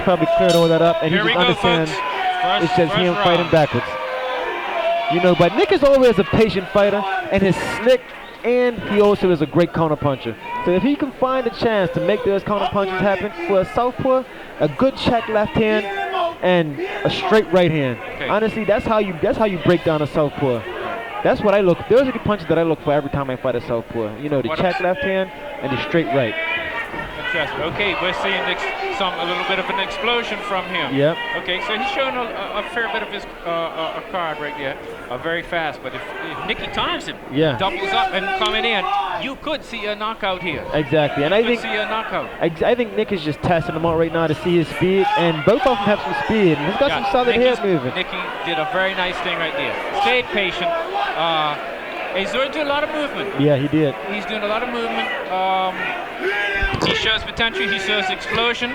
probably cleared all that up, and he Here just we go, understands folks. it's just him round. fighting backwards. You know, but Nick is always a patient fighter, and he's slick, and he also is a great counter puncher. So if he can find a chance to make those counter punches happen for a southpaw, a good check left hand, and a straight right hand. Okay. Honestly, that's how you break down a southpaw. That's what I look. Those are the punches that I look for every time I fight a southpaw. You know, the check left hand and the straight right. Interesting. Okay, we're seeing a little bit of an explosion from him. Yep. Okay, so he's showing a fair bit of his a card right there, very fast. But if Nicky times him, doubles up and coming in, you could see a knockout here. Exactly, and I think see a knockout. I think Nick is just testing him out right now to see his speed, and both of them have some speed. And he's got some solid head movement. Nicky did a very nice thing right there. Stayed patient. Azore did a lot of movement. Yeah, he did. He's doing a lot of movement. He shows potential. He shows explosion.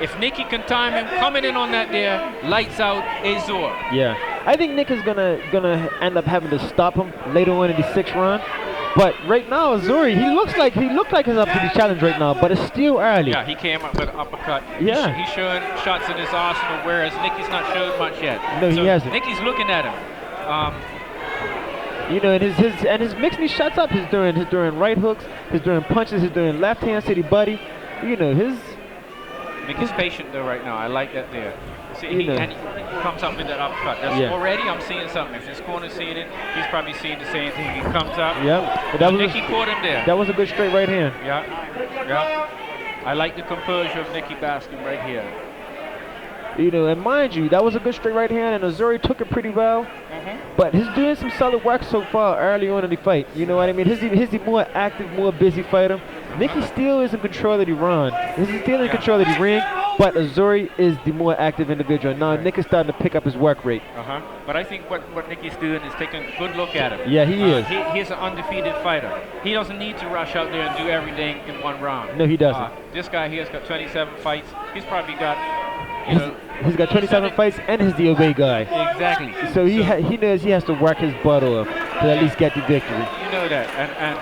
If Nicky can time him, coming in on that there, lights out Azore. Yeah, I think Nick is gonna end up having to stop him later on in the 6th round. But right now, Azore, he looked like he's up to the challenge right now, but it's still early. Yeah, he came up with an uppercut. Yeah. He's showing shots in his arsenal, whereas Nicky's not showed much yet. No, he hasn't. Nicky's looking at him. You know, and his mixing these shots up. He's doing right hooks. He's doing punches. He's doing left hand city buddy. You know, Nicky's patient though right now. I like that there. See, and he comes up with that uppercut. Already I'm seeing something. If this corner's seeing it, he's probably seeing the same thing. He comes up. Yep. Nicky caught him there. That was a good straight right hand. Yeah. I like the composure of Nicky Bascome right here. You know, and mind you, that was a good straight right hand, and Azore took it pretty well. But he's doing some solid work so far early on in the fight. You know what I mean? He's the more active, more busy fighter. Nicky still is in control of the round. He's still in control of the ring, but Azore is the more active individual. Now Nick is starting to pick up his work rate. But I think what Nicky's doing is taking a good look at him. Yeah, he is. He's an undefeated fighter. He doesn't need to rush out there and do everything in one round. No, he doesn't. This guy here has got 27 fights. He's probably got, he's got 27 fights, and he's the away guy. Exactly. So he knows he has to work his butt off to at least get the victory. You know that. And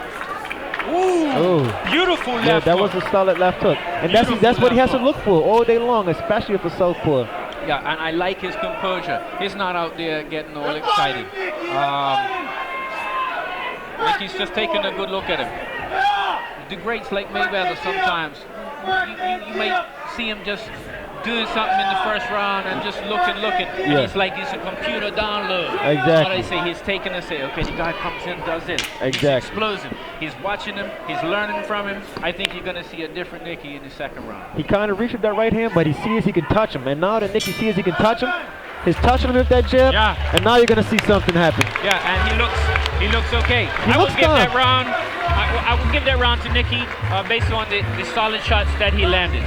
beautiful left hook. That was a solid left hook. And that's what he has to look for all day long, especially for southpaw. Yeah, and I like his composure. He's not out there getting all excited. Nicky's just taking a good look at him. The greats like Mayweather sometimes, you may see him just doing something in the first round and just looking. And it's like he's a computer download. Exactly. That's what I say. He's taking and say, okay, the guy comes in, does this. Exactly. He's explosive. He's watching him. He's learning from him. I think you're going to see a different Nicky in the 2nd round. He kind of reached with that right hand, but he sees he can touch him. And now that Nicky sees he can touch him, he's touching him with that jab. Yeah. And now you're going to see something happen. Yeah, and he looks okay. I will give that round. I will give that round to Nicky based on the solid shots that he landed.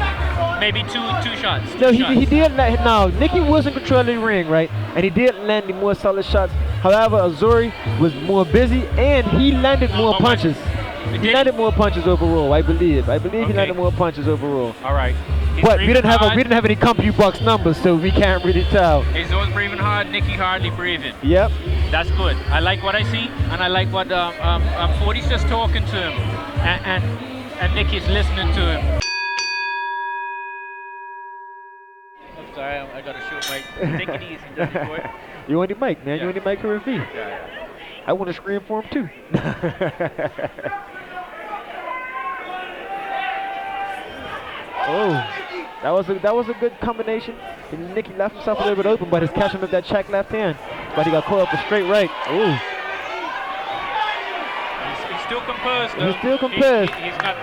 Maybe two shots. No, he did. Now Nicky was in control of the ring, right? And he did land the more solid shots. However, Azore was more busy, and he landed more punches. He landed more punches overall, I believe. He landed more punches overall. All right. But we didn't have any CompuBox numbers, so we can't really tell. He's always breathing hard. Nicky hardly breathing. Yep. That's good. I like what I see, and I like what 40's just talking to him, and Nicky's listening to him. I'm sorry, I gotta shoot my. Take it easy, Dusty boy. You want the mic, man? You want the mic for me? Yeah. I want to scream for him too. That was a good combination. And Nicky left himself a little bit open, but he's catching with that check left hand. But he got caught up with straight right. He's still composed though. He's still composed. He's not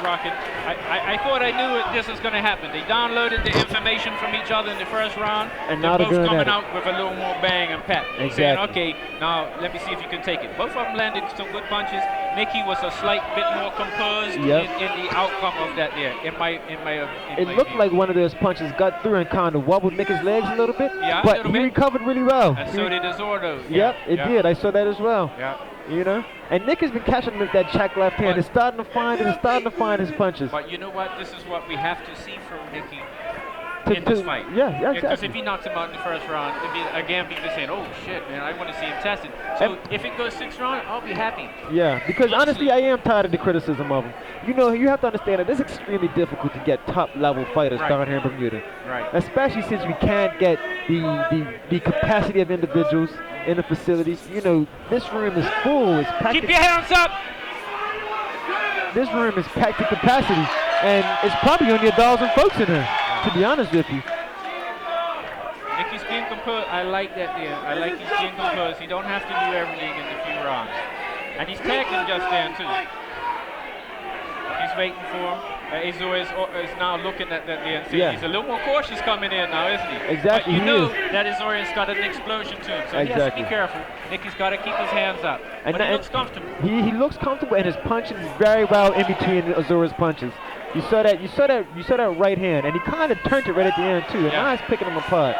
rocking. I thought I knew this was going to happen. They downloaded the information from each other in the 1st round. And now they're both coming at out with a little more bang and pep. Exactly. Saying, okay, now let me see if you can take it. Both of them landed some good punches. Nicky was a slight bit more composed in the outcome of that there. It looked like one of those punches got through and kind of wobbled Nicky's legs a little bit. Yeah, but he recovered really well. And so did Azore though. Yep, it did. I saw that as well. Yeah. You know, and Nick has been catching with that check left hand. He's starting to find his punches. But you know what? This is what we have to see from Nicky. in this fight. Yeah, Because exactly. if he knocks him out in the first round, it'd be, again, people saying, oh, shit, man, I want to see him tested. So if it goes 6th round, I'll be happy. Yeah, because honestly, I am tired of the criticism of him. You know, you have to understand that it's extremely difficult to get top-level fighters down here in Bermuda. Right. Especially since we can't get the capacity of individuals in the facilities. You know, this room is full. It's packed. Keep your hands up! This room is packed to capacity, and it's probably only 1,000 folks in here, to be honest with you. Nicki's being composed. I like that there. I like he's being composed. He don't have to do everything in the few rounds. And he's tagging just then, too. He's waiting for him. Azore is now looking at that there and saying he's a little more cautious coming in now, isn't he? Exactly. But you know that Azore has got an explosion to him, so he has to be careful. Nicki's got to keep his hands up. But he looks comfortable. He looks comfortable, and his punching is very well in between Azore's punches. You saw that right hand, and he kind of turned it right at the end too, and now he's picking him apart.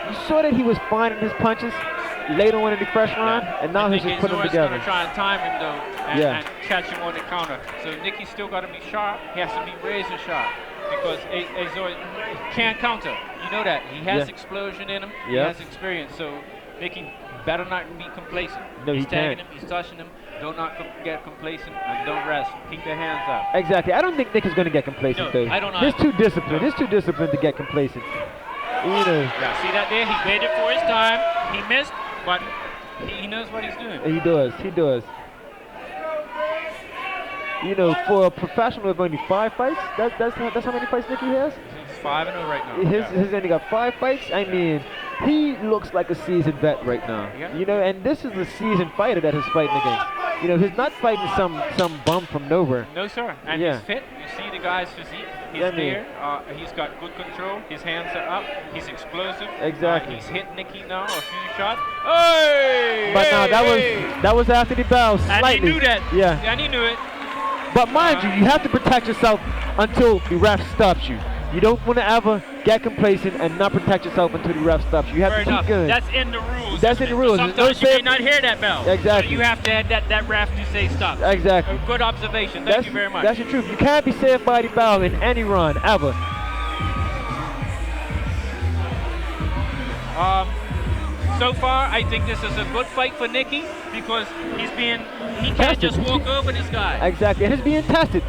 You saw that he was finding his punches later on in the first round, and now he's just putting them together. Going to try and time him though, and catch him on the counter. So Nicki's still got to be sharp. He has to be razor sharp because Azore can't counter. You know that. He has explosion in him. He has experience. So Nicki better not be complacent. No, he's tagging him. He's touching him. Do not get complacent and don't rest. Keep your hands up. Exactly. I don't think Nick is going to get complacent though. I don't know. He's too disciplined. He's too disciplined to get complacent. You know. Yeah. See that there? He waited for his time. He missed, but he knows what he's doing. He does. He does. You know, for a professional with only 5 fights, that's how many fights Nicki has? He's 5-0 right now. His only got 5 fights. I mean, he looks like a seasoned vet right now. Yeah. You know, and this is a seasoned fighter that he's fighting against. You know, he's not fighting some bum from nowhere. No, sir. And he's fit. You see the guy's physique. He's there. He's got good control. His hands are up. He's explosive. Exactly. He's hit Nicki now a few shots. Hey! But now that was after the bow slightly. And he knew that. Yeah. And he knew it. But mind you have to protect yourself until the ref stops you. You don't want to ever get complacent and not protect yourself until the ref stops you. You have to keep going. That's in the rules. That's in the rules. Sometimes you may not hear that bell. Exactly. So you have to have that ref to say stop. Exactly. A good observation. Thank you very much. That's the truth. You can't be saved by the bell in any run, ever. So far, I think this is a good fight for Nicki because he can't just walk over this guy. Exactly, and he's being tested.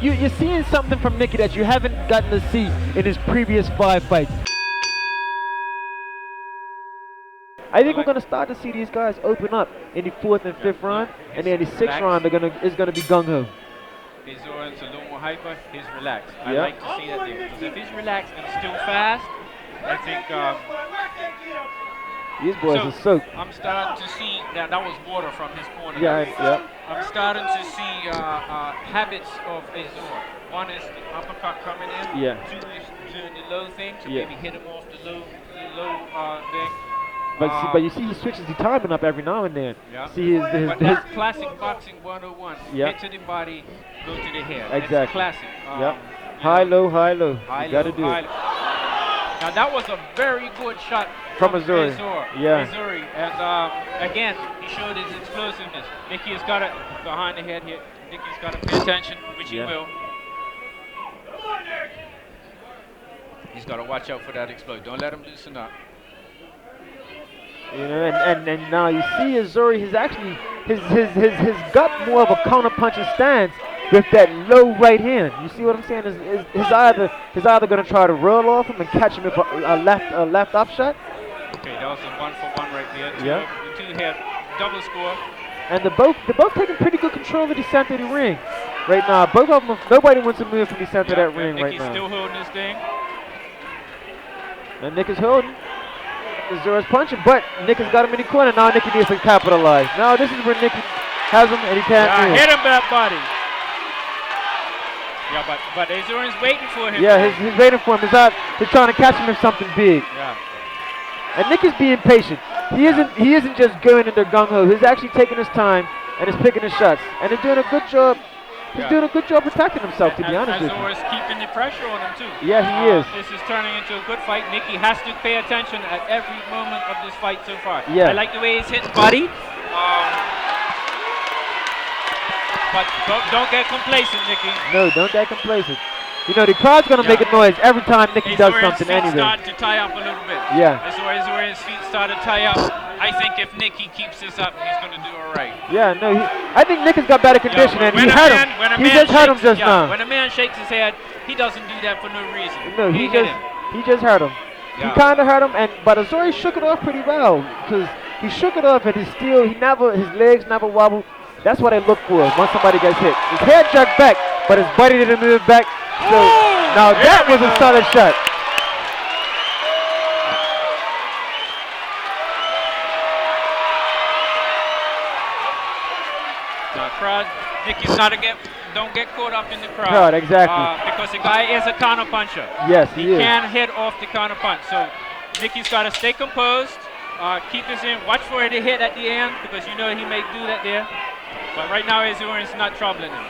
You're seeing something from Nicki that you haven't gotten to see in his previous 5 fights. I think we're going to start to see these guys open up in the 4th and 5th round, and then the 6th round is going to be gung-ho. Azore's a little more hyper, he's relaxed. I like to see that there, because if he's relaxed and still fast, I think... these boys are soaked. I'm starting to see that was water from his corner. I'm starting to see habits of Azore. One is the uppercut coming in. 2 is doing the low thing to maybe hit him off the low thing. But you see he switches the timing up every now and then. See but that's classic boxing 101. Hit to the body, go to the head. Exactly. It's classic. High, low, high, low. You got to do it. Now that was a very good shot from Azore. Azore. And again, he showed his explosiveness. Nicki has got it behind the head here. Nicki's got to pay attention, which he will. He's got to watch out for that explode. Don't let him loosen up. You know, and now you see Azore, he's actually his got more of a counter punching stance with that low right hand. You see what I'm saying? He's either going to try to roll off him and catch him with a left up shot. Okay, that was a 1-for-1 right there. The 2 had double score. And they're both taking pretty good control of the center of the ring right now. Both of them, nobody wants to move from the center of that ring right now. Nicki's still holding this thing. And Nick is holding. Azore's punching, but Nick has got him in the corner. Now Nicki needs to capitalize. Now this is where Nicki has him and he can't move. Hit him that body. Yeah, but Azore is waiting for him. Yeah, he's waiting for him. He's trying to catch him in something big. Yeah. And Nick is being patient. He isn't just going in there gung-ho. He's actually taking his time and is picking his shots. And he's doing a good job. He's doing a good job protecting himself, to be honest with you. Azore is keeping the pressure on him too. Yeah, he is. This is turning into a good fight. Nicki has to pay attention at every moment of this fight so far. Yeah. I like the way he's hitting body. But don't get complacent, Nicki. No, don't get complacent. You know, the crowd's gonna make a noise every time Nikki does Azore's something feet anyway. start to tie up a little bit. Yeah. Azore's feet start to tie up. I think if Nikki keeps this up, he's gonna do all right. Yeah, no, I think Nick has got better condition, and he hurt him. He just hurt him just now. When a man shakes his head, he doesn't do that for no reason. No, he just hurt him. Yeah. He kind of hurt him, but Azore shook it off pretty well, because he shook it off, and his legs never wobbled. That's what I look for once somebody gets hit. His head jerked back, but his body didn't move back. So now that was a solid shot. Crowd, Nikki's don't get caught up in the crowd. Exactly. Because the guy is a counter puncher. Yes, he is. He can hit off the counter punch. So Nikki's got to stay composed, keep this in, watch for it to hit at the end, because you know he may do that there. But right now, Azore is not troubling him.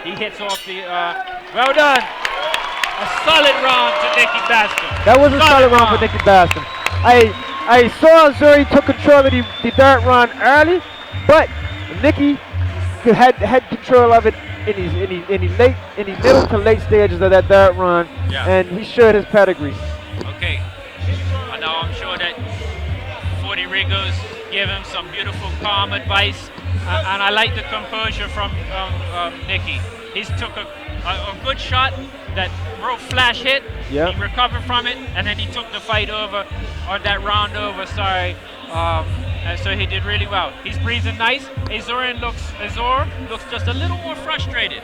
He hits off the, well done. A solid round to Nikki Bascome. That was a solid round for Nikki Bascome. I saw Azore took control of the third round early, but Nikki had control of it in the middle to late stages of that third round, and he showed his pedigree. Okay, now I'm sure that 40 Rigos give him some beautiful, calm advice, and I like the composure from Nikki. He took a good shot, that real flash hit. He recovered from it, and then he took the fight over, or that round over. Sorry. And so he did really well. He's breathing nice. Azore looks just a little more frustrated.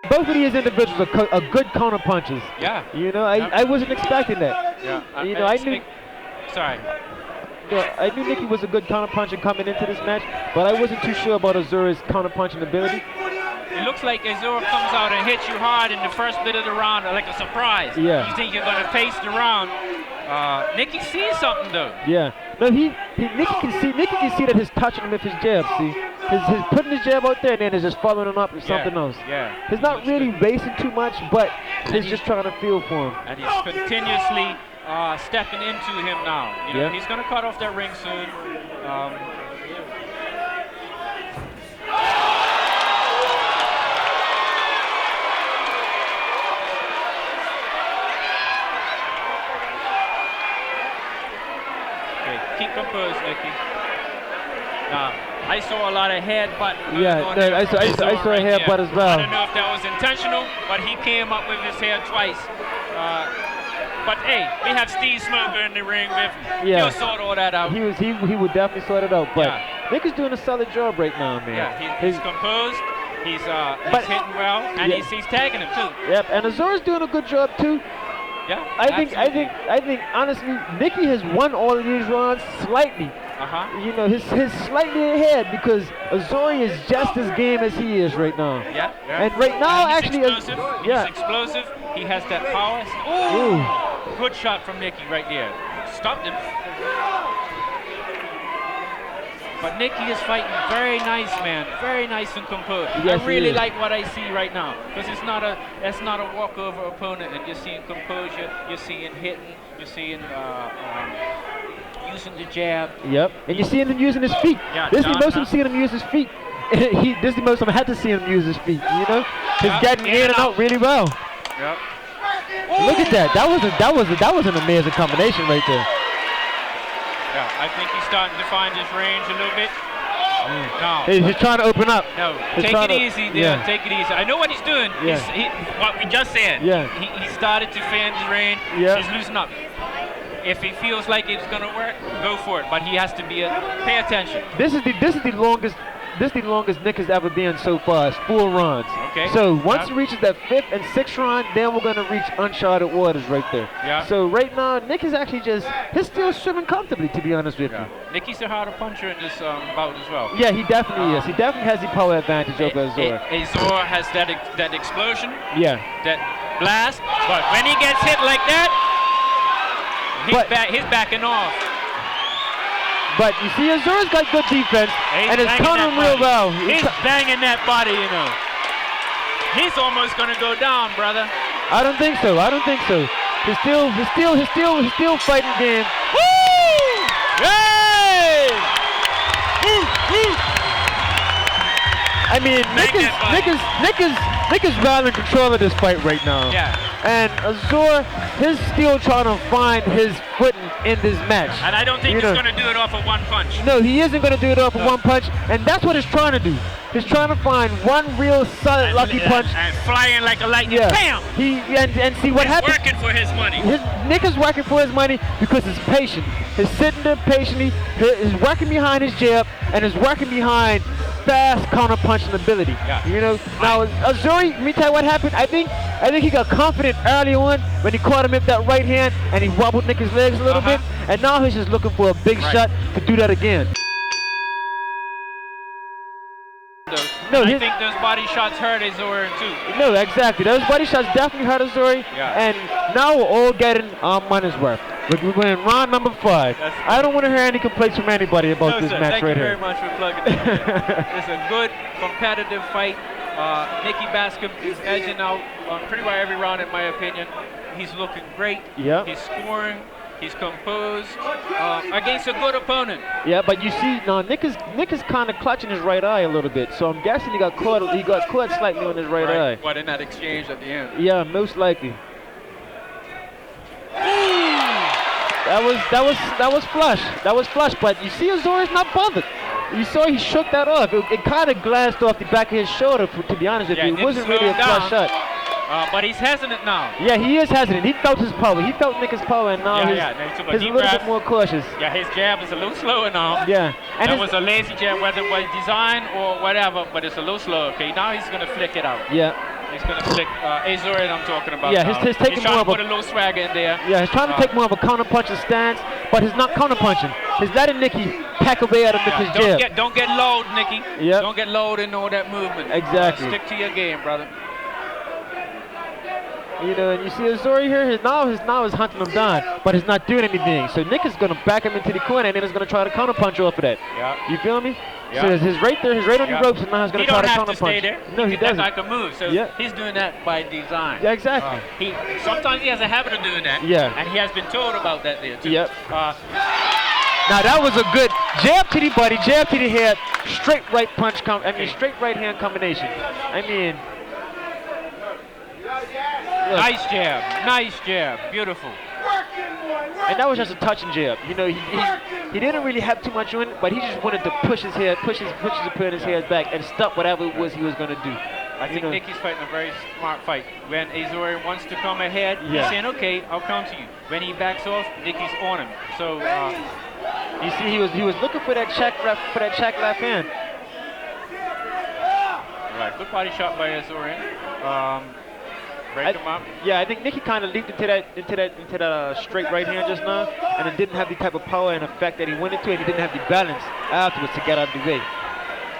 Both of these individuals are good counter punches. Yeah. You know, I wasn't expecting that. Yeah. You know, I knew. Sorry. You know, I knew Nikki was a good counter puncher coming into this match, but I wasn't too sure about Azore's counter punching ability. It looks like Azore comes out and hits you hard in the first bit of the round, like a surprise. Yeah. You think you're going to pace the round. Nikki sees something though. Yeah. No, Nikki can see that he's touching him with his jab. See, he's putting his jab out there, and then he's just following him up with something else. Yeah. He's not really racing too much, but he's just trying to feel for him. And he's continuously stepping into him now. You know, he's going to cut off that ring soon. Keep composed, Nikki. Now, I saw a lot of headbutt. I saw a headbutt as well. I don't know if that was intentional, but he came up with his head twice. But hey, we have Steve Smoker in the ring with him. He'll sort all that out. He would definitely sort it out. But Nick is doing a solid job right now, man. Yeah, he's composed. He's hitting well, and he's tagging him too. Yep, and Azore's doing a good job too. Yeah, I think honestly, Nikki has won all of these rounds slightly. You know, his slightly ahead, because Azore is just as game as he is right now. Yeah. And right now, and actually, explosive. He's explosive. He has that power. Ooh. Good shot from Nikki right there. Stopped him. But Nikki is fighting very nice, man. Very nice and composed. Yes, I really like what I see right now, because that's not a walkover opponent, and you're seeing composure, you're seeing hitting, you're seeing using the jab. Yep, and you're seeing him using his feet. Yeah, this is the most I'm seeing him use his feet. This is the most I had to see him use his feet. You know, he's getting in and out really well. Yep. Look at that. That was an amazing combination right there. Yeah, I think he's starting to find his range a little bit. No. He's trying to open up. No, take it easy there. Yeah. Take it easy. I know what he's doing. Yeah. What we just said. Yeah. He started to find his range. Yeah. He's loosening up. If he feels like it's gonna work, go for it. But he has to pay attention. This is the longest Nick has ever been so far. It's 4 rounds. Okay. So once he reaches that 5th and 6th round, then we're gonna reach uncharted waters right there. Yeah. So right now, Nick is actually he's still swimming comfortably, to be honest with you. Nicky's a harder puncher in this bout as well. Yeah, he definitely is. He definitely has the power advantage over Azore. Azore has that explosion. Yeah. That blast. But when he gets hit like that, he's backing off. But you see, Azore's got good defense, and it's countering real well. He's banging that body, you know. He's almost gonna go down, brother. I don't think so. He's still fighting game. Woo! Hey! And mean, Nick is well in control of this fight right now. Yeah. And Azore, he's still trying to find his footing in this match. And I don't think he's going to do it off of one punch. No, he isn't going to do it off of one punch, and that's what he's trying to do. He's trying to find one real solid lucky punch. And flying like a lightning. Bam! And see what happens. He's working for his money. Nick is working for his money because he's patient. He's sitting there patiently. He's working behind his jab, and he's working behind fast counter punching ability. Yeah. You know. Now Azore, let me tell you what happened. I think he got confident early on when he caught him with that right hand, and he wobbled Nick's legs a little bit, and now he's just looking for a big shot to do that again. No, I think those body shots hurt Azore too. No, exactly. Those body shots definitely hurt Azore. Yeah. And now we're all getting our money's worth. We're in round number 5. I don't want to hear any complaints from anybody about this match right here. Thank you very much for plugging in. It's a good competitive fight. NIkki Bascome is edging out on pretty well every round in my opinion. He's looking great. Yeah. He's scoring. He's composed against a good opponent. Yeah, but you see, now Nick is kind of clutching his right eye a little bit. So I'm guessing he got caught slightly on his right eye. What, in that exchange at the end? Yeah, most likely. That was flush. That was flush. But you see, Azore's not bothered. You saw he shook that off. It kind of glanced off the back of his shoulder. To be honest with you, it wasn't really a flush shot. But he's hesitant now. Yeah, he is hesitant. He felt his power. He felt Nick's power, and now he's a little bit more cautious. Yeah, his jab is a little slower now. Yeah. And that was a lazy jab, whether it was design or whatever, but it's a little slower. Okay, now he's going to flick it out. Yeah. He's going to flick Azore I'm talking about. Yeah, he's taking more of put a little swagger in there. Yeah, he's trying to take more of a counter-punching stance, but he's not counter-punching. He's letting Nickki pack away out of Nick's jab. Don't get low, Nickki. Yep. Don't get low in all that movement. Exactly. Stick to your game, brother. You know, and you see Azore here, now he's hunting him down, but he's not doing anything. So Nick is going to back him into the corner, and then he's going to try to counter-punch off of that. Yeah. You feel me? Yeah. So he's right there, he's right on the ropes, and now he's going to try to counter-punch. He don't have to stay there. No, he doesn't. That's like a move, so he's doing that by design. Yeah, exactly. Sometimes he has a habit of doing that, and he has been told about that there, too. Yep. Now that was a good jab to the body, jab to the head, straight right punch, straight right hand combination. I mean... Nice jab, beautiful. And that was just a touching jab. You know, he didn't really have too much on it, but he just wanted to push his opponent's head back and stop whatever it was he was going to do. I think Nicki's fighting a very smart fight. When Azore wants to come ahead, he's saying, okay, I'll come to you. When he backs off, Nicki's on him. So you see, he was looking for that check left hand. All right, good body shot by Azore. Break him up. Yeah, I think Nicki kind of leaped into that straight right hand just now, and it didn't have the type of power and effect that he wanted to, and he didn't have the balance afterwards to get out of the way.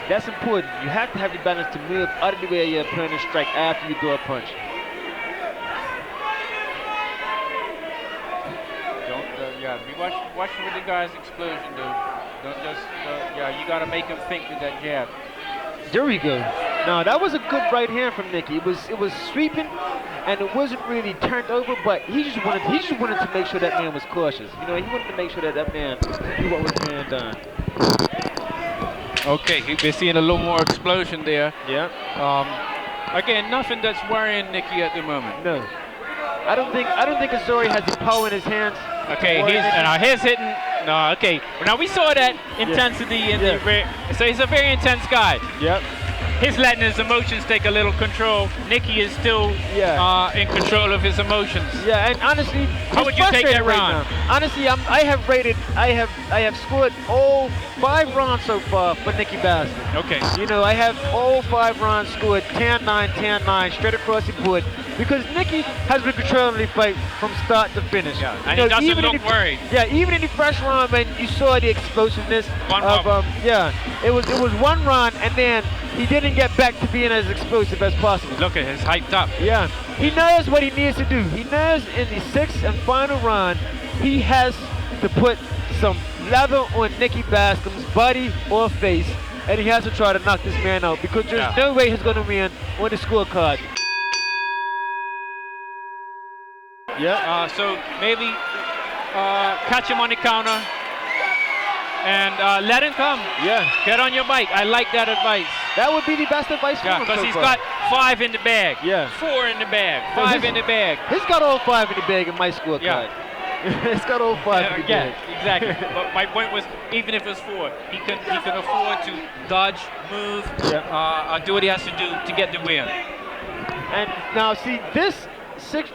That's important. You have to have the balance to move out of the way of your opponent's strike after you throw a punch. Be watching with the guy's explosion, dude. Don't just, you got to make him think with that jab. There we go. Now that was a good right hand from Nicki. It was sweeping, and it wasn't really turned over, but he just wanted to make sure that man was cautious. You know, he wanted to make sure that man knew what was being done. Okay, we're seeing a little more explosion there. Yeah. Again, nothing that's worrying Nicki at the moment. No. I don't think Azore has the power in his hands. Okay, he's hitting. No, okay. Now we saw that intensity in the so he's a very intense guy. Yep. He's letting his emotions take a little control. Nicki is still in control of his emotions. Yeah, and honestly, how would you take that round? Honestly, I have scored all 5 rounds so far for Nicki Bascome. Okay. You know, I have all 5 rounds scored 10-9, 10-9, straight across the board. Because Nicki has been controlling the fight from start to finish. Yeah, and he doesn't look worried. Yeah, even in the first round when you saw the explosiveness it was 1 round, and then he didn't get back to being as explosive as possible. Look at his hyped up. Yeah, he knows what he needs to do. He knows in the 6th and final round, he has to put some leather on Nicki Bascome's body or face, and he has to try to knock this man out because there's no way he's going to win on the scorecard. Yeah. So maybe catch him on the counter and let him come. Yeah. Get on your bike. I like that advice. That would be the best advice for him. Because so he's far. got 5 in the bag. Yeah. 4 in the bag. No, 5 in the bag. He's got all 5 in the bag in my scorecard. Yeah. He's got all 5 in the bag. Exactly. But my point was, even if it's 4, he can afford to dodge, move, do what he has to do to get the win. And now, see, this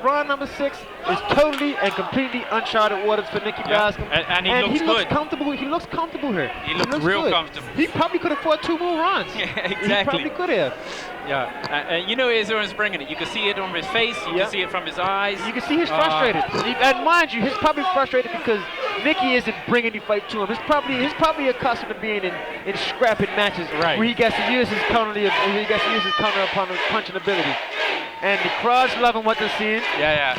round number 6 is totally and completely uncharted waters for NIkki Bascome. And he looks good. Comfortable. He looks comfortable here. He looks real good. comfortable. He probably could afford 2 more runs. Yeah, exactly. He probably could have. Yeah, and you know Azore's bringing it. You can see it on his face. You can see it from his eyes. You can see he's frustrated. And mind you, he's probably frustrated because NIkki isn't bringing the fight to him. He's probably accustomed to being in scrapping matches where he gets to use his counter upon his punching ability. And the crowd's loving what they're seeing. Yeah.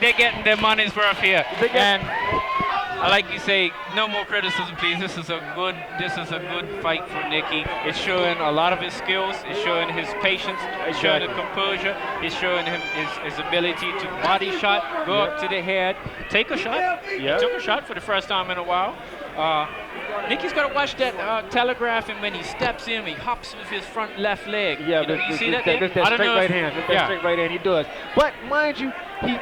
They're getting their money's worth here. And I like you say, no more criticism, please. This is a good fight for NIkki. It's showing a lot of his skills. It's showing his patience. It's showing the composure. It's showing him his ability to body shot, go up to the head, take a shot. He took a shot for the first time in a while. NIkki's got to watch that telegraphing when he steps in. He hops with his front left leg. Yeah, you see that? With that straight right hand. With that straight right hand, he does. But mind you, he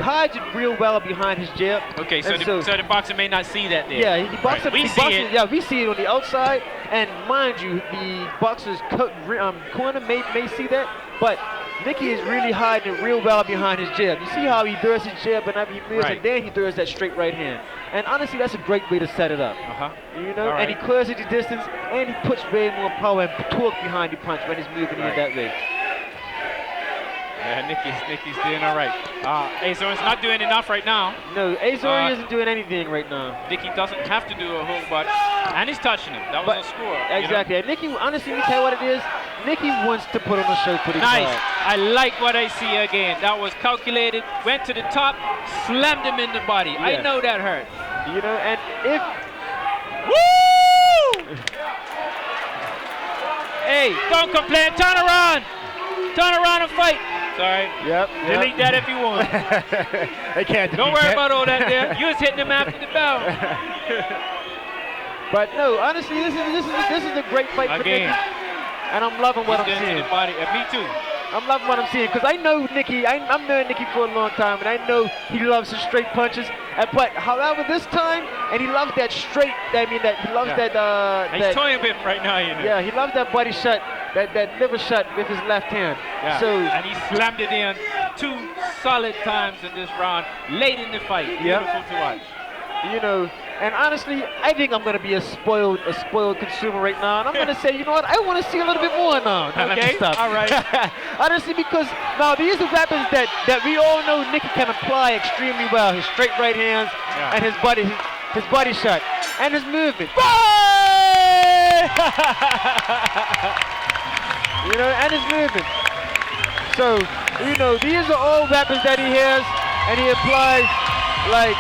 hides it real well behind his jab. Okay, so the boxer may not see that there. Yeah, he boxes. We see it. Yeah, we see it on the outside. And mind you, the boxer's corner may see that, but NIkki is really hiding it real well behind his jab. You see how he does his jab and he moves, and then he throws that straight right hand. And honestly, that's a great way to set it up. You know, and he clears it the distance, and he puts way more power and torque behind the punch when he's moving in that way. Yeah, NIkki's doing all right. Azore's not doing enough right now. No, Azore isn't doing anything right now. NIkki doesn't have to do a whole bunch, and he's touching him. That was a score. Exactly. And NIkki, honestly, let me tell you what it is. NIkki wants to put on a show for the crowd. Nice. I like what I see again. That was calculated. Went to the top, slammed him in the body. Yeah. I know that hurt. You know, and if... Woo! Hey, don't complain. Turn around. Turn around and fight. Sorry. Yep. Delete that if you want. They can't. Don't worry about all that there. You was hitting them after the bell. But no, honestly, this is a great fight for NIkki, and I'm loving what I'm seeing. Me too. I'm loving what I'm seeing because I know NIkki. I'm knowing NIkki for a long time, and I know he loves his straight punches. But however, this time, and he loves that straight. I mean, that he loves that. He's toying with him right now, you know. Yeah, he loves that body shot, that liver shot with his left hand. Yeah. And he slammed it in 2 solid times in this round, late in the fight. Beautiful to watch. You know, and honestly, I think I'm gonna be a spoiled consumer right now, and I'm gonna say, you know what, I want to see a little bit more now. Okay, all right. Honestly, because now these are weapons that we all know NIkki can apply extremely well. His straight right hands and his body shot and his movement. You know, and his movement. So, you know, these are all weapons that he has, and he applies like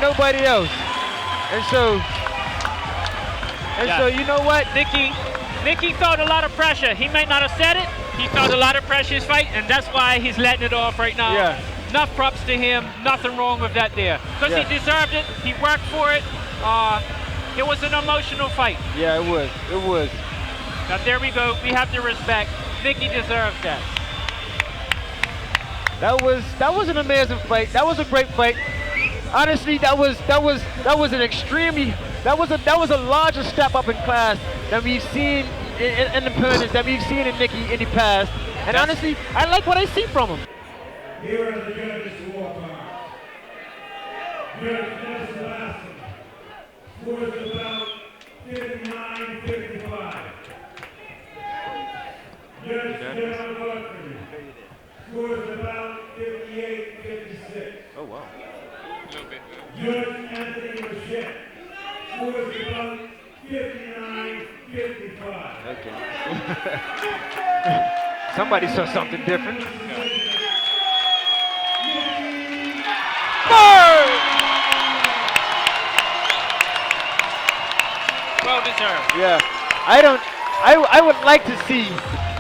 nobody else. And so you know what? NIkki felt a lot of pressure. He may not have said it. He felt a lot of pressure in his fight, and that's why he's letting it off right now. Yeah. Enough props to him. Nothing wrong with that there. Because he deserved it. He worked for it. It was an emotional fight. Yeah, it was. It was. Now there we go. We have to respect. NIkki deserves that. That was an amazing fight. That was a great fight. Honestly, that was a larger step up in class than we've seen in opponents that we've seen in NIkki in the past. And honestly, I like what I see from him. Here are the judges' walk-ons. Judge Bascome scores about 59-55. Judge Godfrey scores about 58-56. Oh wow. Judge Anthony Rochette scores about 59-55. Okay. Somebody saw something different. Well deserved. Yeah. I would like to see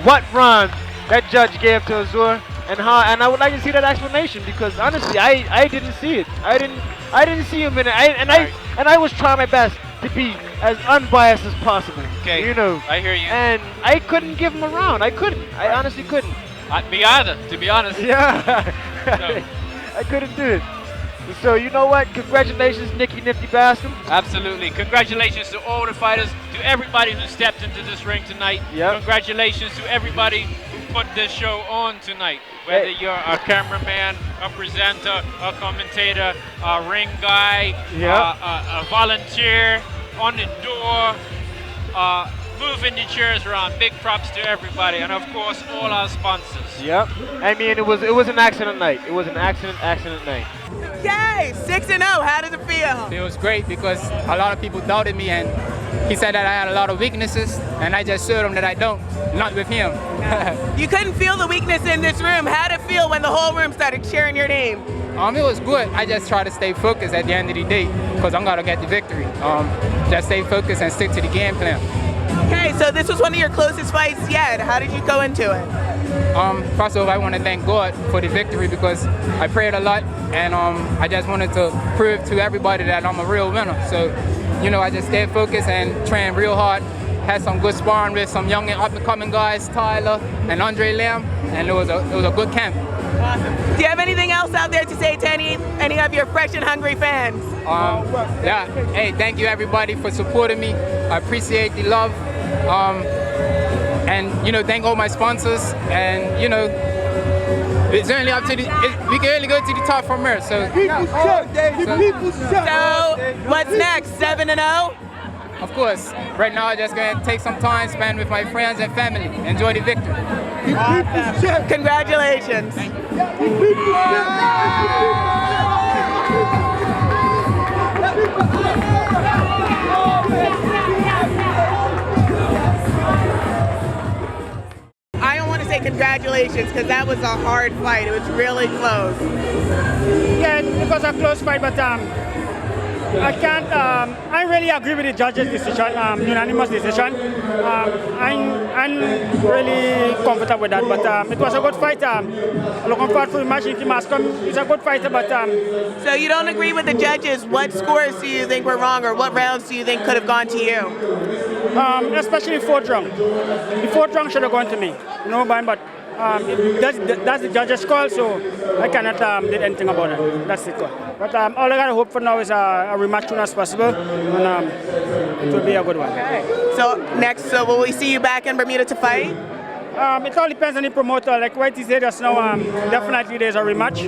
what run that judge gave to Azore and I would like to see that explanation because honestly I didn't see it. I didn't see him in it. I was trying my best to be as unbiased as possible. Okay. You know. I hear you. And I couldn't give him a round. I couldn't. I honestly couldn't. Me either, to be honest. Yeah. No. I couldn't do it. So you know what? Congratulations, NIkki Nifty Bascome. Absolutely. Congratulations to all the fighters, to everybody who stepped into this ring tonight. Yep. Congratulations to everybody who put this show on tonight. Whether you're a cameraman, a presenter, a commentator, a ring guy, a volunteer, on the door, moving the chairs around. Big props to everybody, and of course all our sponsors. Yep. I mean, it was an accident night. It was an accident night. Yay! 6-0. How does it feel? It was great because a lot of people doubted me, and he said that I had a lot of weaknesses, and I just showed him that I don't. Not with him. You couldn't feel the weakness in this room. How did it feel when the whole room started cheering your name? It was good. I just try to stay focused at the end of the day because I'm gonna get the victory. Just stay focused and stick to the game plan. Okay, so this was one of your closest fights yet. How did you go into it? First of all, I want to thank God for the victory because I prayed a lot, and I just wanted to prove to everybody that I'm a real winner. So, you know, I just stayed focused and trained real hard. Had some good sparring with some young and up-and-coming guys, Tyler and Andre Lamb, and it was a good camp. Awesome. Do you have anything else out there to say to any of your fresh and hungry fans? Yeah. Hey, thank you everybody for supporting me. I appreciate the love. And you know, thank all my sponsors. And you know, it's only up to we can only go to the top from here. So, so what's next? 7-0? Of course. Right now, I'm just gonna take some time spent with my friends and family. Enjoy the victory. Awesome. Congratulations. I don't want to say congratulations because that was a hard fight. It was really close. Yeah, it was a close fight, but I can't. I really agree with the judges' decision, unanimous decision. I'm really comfortable with that, but it was a good fight. Looking forward for the match. NIkki Bascome is a good fighter, but. So you don't agree with the judges? What scores do you think were wrong, or what rounds do you think could have gone to you? Especially the fourth round. The fourth round should have gone to me. No, but that's the judge's call, so I cannot do anything about it. That's the call. But all I gotta hope for now is a rematch soon as possible, and it will be a good one. Okay. So next, will we see you back in Bermuda to fight? It all depends on the promoter. Like Whitey said just now, definitely there's a rematch.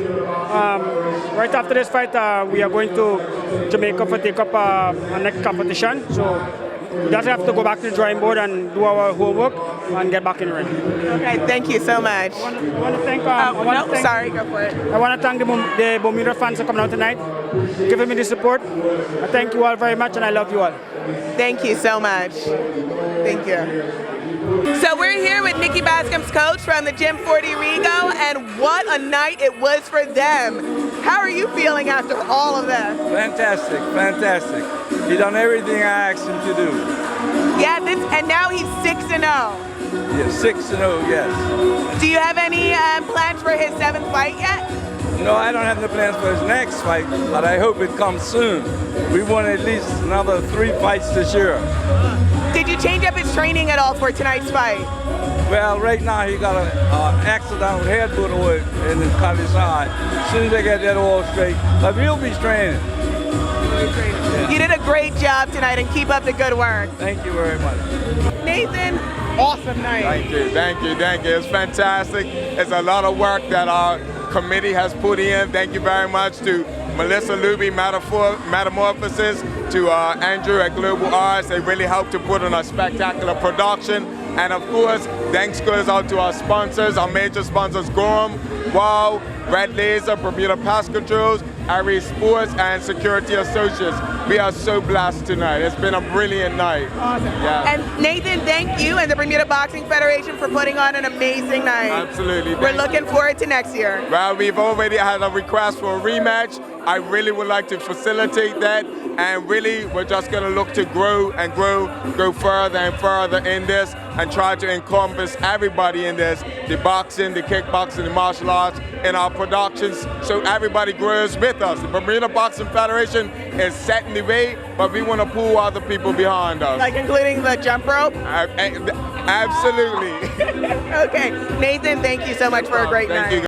Right after this fight, we are going to Jamaica for take up a next competition. So we just have to go back to the drawing board and do our homework and get back in the ring. Okay, thank you so much. I want to thank. Sorry, go for it. I want to thank the Bermuda fans for coming out tonight, giving me the support. I thank you all very much, and I love you all. Thank you so much. Thank you. So we're here with NIkki Bascome's coach from the Gym 40 Rigo, and what a night it was for them. How are you feeling after all of this? Fantastic, fantastic. He done everything I asked him to do. Yeah, and now he's 6-0. Yeah, 6-0, yes. Do you have any plans for his 7th fight yet? No, I don't have no plans for his next fight, but I hope it comes soon. We want at least another 3 fights this year. Did you change up his training at all for tonight's fight? Well, right now he got an accidental headbutt oil in his cut his eye. As soon as I get that all straight, but we'll be training. Yeah. You did a great job tonight, and keep up the good work. Thank you very much. Nathan, awesome night. Thank you, thank you, thank you. It's fantastic. It's a lot of work that our committee has put in. Thank you very much to Melissa Luby, Metamorphosis, to Andrew at Global Arts. They really helped to put on a spectacular production. And of course, thanks goes out to our sponsors, our major sponsors, Gorham, Wow, Red Laser, Bermuda Pest Controls, Aries Sports, and Security Associates. We are so blessed tonight. It's been a brilliant night. Awesome. Yeah. And Nathan, thank you and the Bermuda Boxing Federation for putting on an amazing night. Absolutely. We're looking forward to next year. Well, we've already had a request for a rematch. I really would like to facilitate that, and really we're just going to look to grow and go further and further in this. and try to encompass everybody in this, the boxing, the kickboxing, the martial arts, in our productions, so everybody grows with us. The Bermuda Boxing Federation is setting the way, but we want to pull other people behind us. Like including the jump rope? Absolutely. Okay, Nathan, thank you so much for a great night. Thank you.